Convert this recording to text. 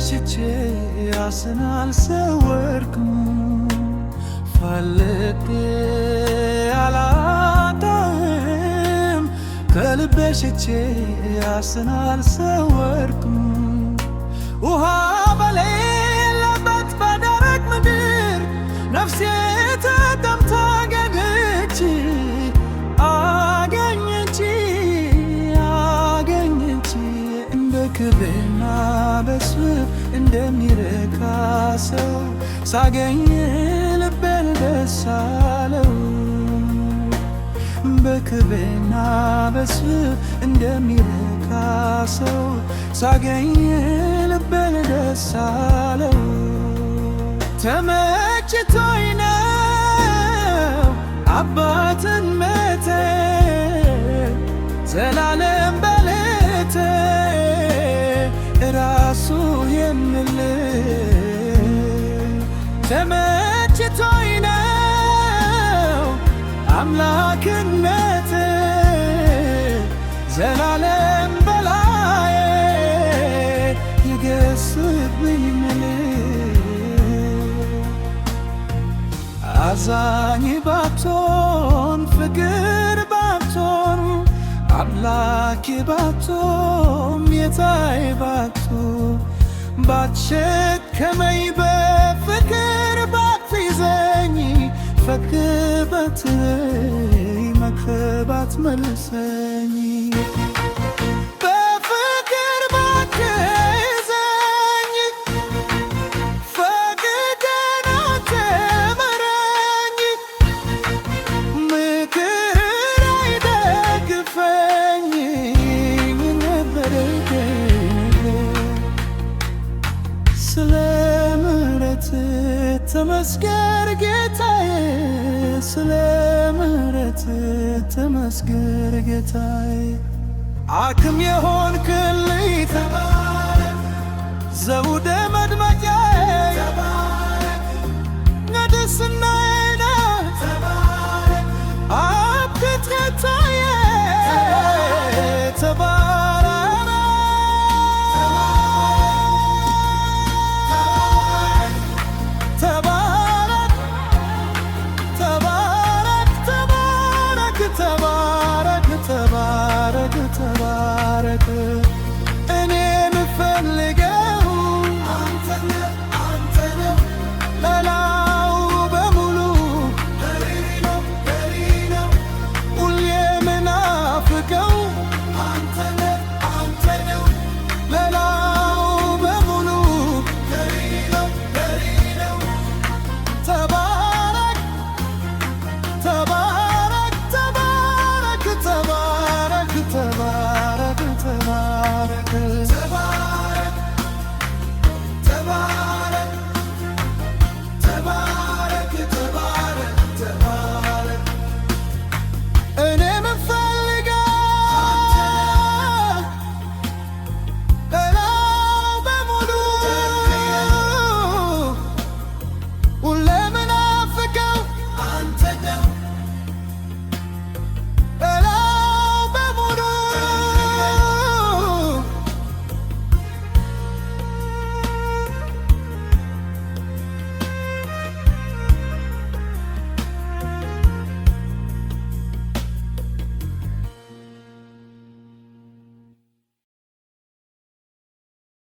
ሸቼ ራስን አልሰወርኩም ፈልጌ አላጣህም ከልቤ ሸቼ ራስን አልሰወርኩም ውሃ በሌለበት በደረቅ ምድር ነፍሴ ተጠምታ ገደች አገኘች እንደ ክብርና በስብ እንደሚረካ ሰው ሳገኝ ልቤን ደስ አለው በክብርና በስብ እንደሚረካ ሰው ሳገኝ ልቤን ደስ አለው ተመችቶኝ ነው አባትን መቴ ዘላለም በሌቴ ራሱ የምልህ ተመችቶኝ ነው አምላክነቴ ዘላለም በላዬ ይገስብኝ አዛኝ ባትሆን ፍቅር ባትሆን አምላክ ባትሆን ጌታዬ ባትሆን ባትሸከመኝ በፍቅር ባትይዘኝ ፈቅህ ባትለኝ መክረህ ባትመልሰኝ በፍቅር ባትይዘኝ ፈቅደህ አትመራኝ ምክር አይደግፈኝ ምን ነበር ስለ ምሕረትህ ተመስገን ጌታዬ ስለ ምሕረትህ ተመስገን ጌታዬ አክም የሆንክልኝ